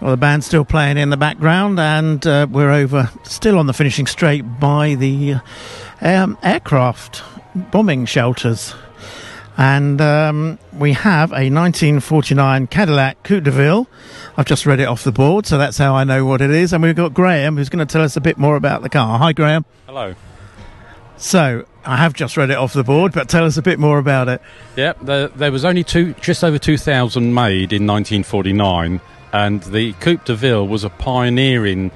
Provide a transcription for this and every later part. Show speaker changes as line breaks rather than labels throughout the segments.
Well, the band's still playing in the background, and we're over still on the finishing straight by the aircraft bombing shelters. And we have a 1949 Cadillac Coupe de Ville. I've just read it off the board, so that's how I know what it is. And we've got Graham, who's going to tell us a bit more about the car. Hi, Graham.
Hello.
So, I have just read it off the board, but tell us a bit more about it.
Yep, there was only just over 2,000 made in 1949, and the Coupe de Ville was a pioneering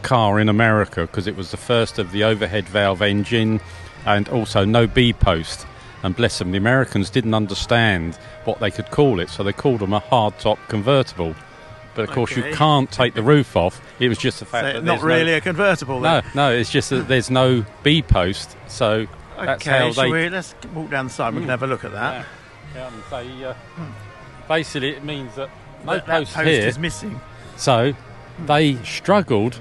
car in America because it was the first of the overhead valve engine and also no B-post. And bless them, the Americans didn't understand what they could call it, so they called them a hardtop convertible. But of course, you can't take the roof off. It was just the fact that
not really a convertible. Then.
No, it's just that there's no B-post, so that's how they.
Let's walk down the side. We can have a look at that.
Yeah, basically, it means that no
post
here
is missing.
So they struggled.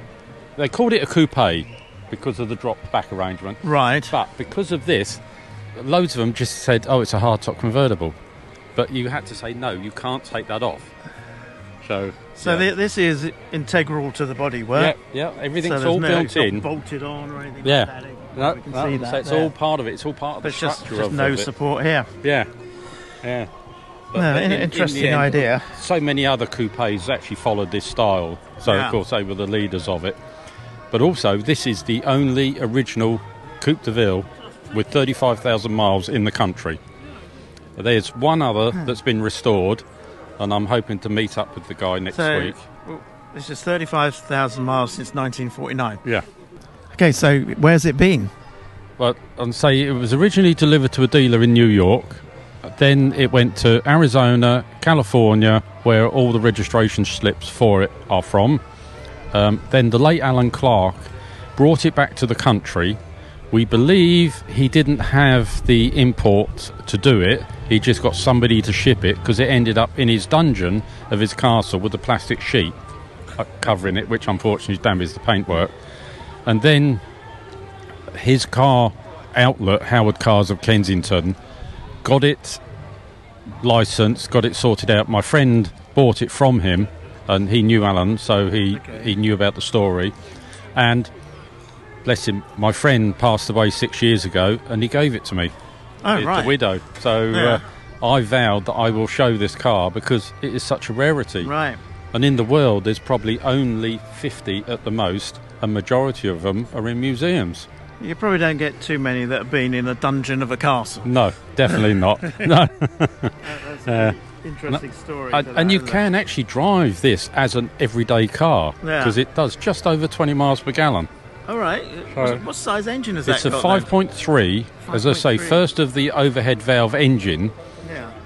They called it a coupe because of the drop back arrangement.
Right.
But because of this, loads of them just said, "Oh, it's a hardtop convertible," but you had to say no. You can't take that off. So
this is integral to the bodywork.
Yeah, everything's all built in,
not bolted on or anything.
Yeah,
like that.
no, so it's all part of it. It's all part of the structure
just
of
no
it.
support here.
Yeah. But
interesting
in the end,
idea.
So many other coupes actually followed this style. So of course they were the leaders of it. But also, this is the only original Coupe de Ville with 35,000 miles in the country. There's one other that's been restored, and I'm hoping to meet up with the guy next week.
This is 35,000 miles since 1949.
Yeah.
Okay, so where's it been?
Well, I'd say it was originally delivered to a dealer in New York. Then it went to Arizona, California, where all the registration slips for it are from. Then the late Alan Clark brought it back to the country. We believe he didn't have the import to do it. He just got somebody to ship it because it ended up in his dungeon of his castle with a plastic sheet covering it, which unfortunately damaged the paintwork. And then his car outlet, Howard Cars of Kensington, got it licensed, got it sorted out. My friend bought it from him, and he knew Alan, so he knew about the story. And bless him, my friend passed away 6 years ago, and he gave it to me.
Oh, right.
The widow. So I vowed that I will show this car because it is such a rarity.
Right.
And in the world, there's probably only 50 at the most, and majority of them are in museums.
You probably don't get too many that have been in a dungeon of a castle.
No, definitely not. No.
That's an interesting story.
And you can actually drive this as an everyday car because it does just over 20 miles per gallon.
All right. What size engine is that?
It's a 5.3, as I say, first of the overhead valve engine,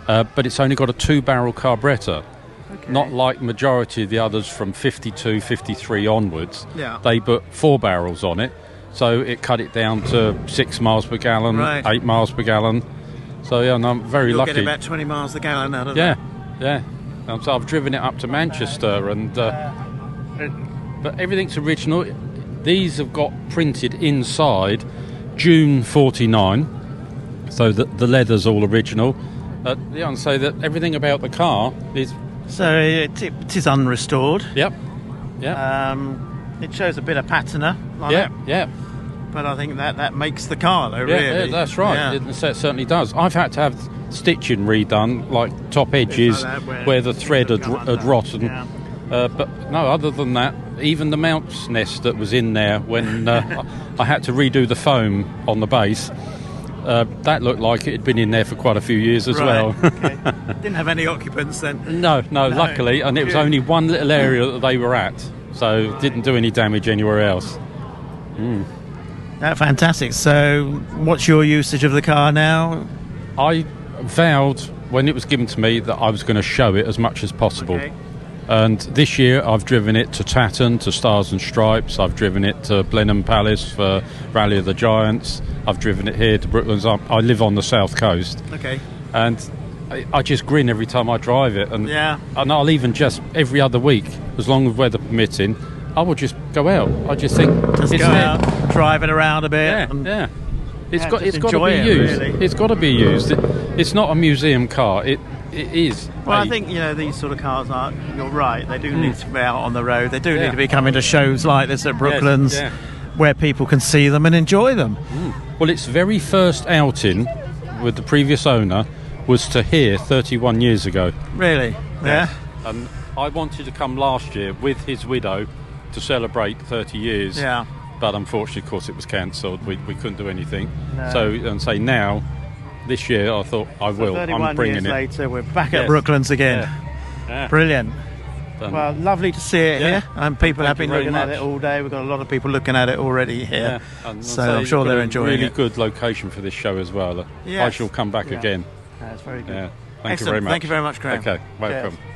but it's only got a 2-barrel carburettor. Okay. Not like majority of the others from 52, 53 onwards. Yeah. They put 4 barrels on it, so it cut it down to 6 miles per gallon, 8 miles per gallon. So I'm very lucky.
You'll get about 20 miles a gallon out of that.
Yeah. So I've driven it up to Manchester, and but everything's original. These have got printed inside June 49, so that the leather's all original. And so that everything about the car is...
So it is unrestored.
Yep.
It shows a bit of patina.
Yeah.
But I think that makes the car, though, really.
Yeah, that's right.
Yeah.
It certainly does. I've had to have stitching redone, like top edges,
like
where the thread had rotten. Yeah. But no, other than that, even the mount's nest that was in there when I had to redo the foam on the base, that looked like it had been in there for quite a few years as well.
Okay. Didn't have any occupants then?
No, luckily, and it was only one little area that they were at, so didn't do any damage anywhere else.
Fantastic. So what's your usage of the car now?
I vowed when it was given to me that I was going to show it as much as possible. Okay. And this year I've driven it to Tatton, to Stars and Stripes. I've driven it to Blenheim Palace for Rally of the Giants. I've driven it here to Brooklands. I live on the south coast.
Okay.
And I just grin every time I drive it. And I'll even just every other week, as long as weather permitting, I will just go out. I just think
just go out, drive it around a bit.
It's got to be used. Really. It's got to be used. It's not a museum car. it is.
Well, I think these sort of cars are. You're right. They do need to be out on the road. They do need to be coming to shows like this at Brooklands, where people can see them and enjoy them.
Well, its very first outing with the previous owner was to here 31 years ago.
Really? Yeah.
And I wanted to come last year with his widow to celebrate 30 years.
Yeah.
But unfortunately, of course, it was cancelled. We couldn't do anything.
No.
So, and say now, this year, I thought I will.
31
I'm bringing
years
it.
later, we're back at Brooklands again.
Yeah.
Brilliant. Well, lovely to see it here, and people have been looking at it all day. We've got a lot of people looking at it already here, so I'm sure they're enjoying it.
Really good location for this show as well. I shall come back again.
That's very good.
Yeah. Thank you very much.
Thank you very much, Graham.
Okay, welcome.
Cheers.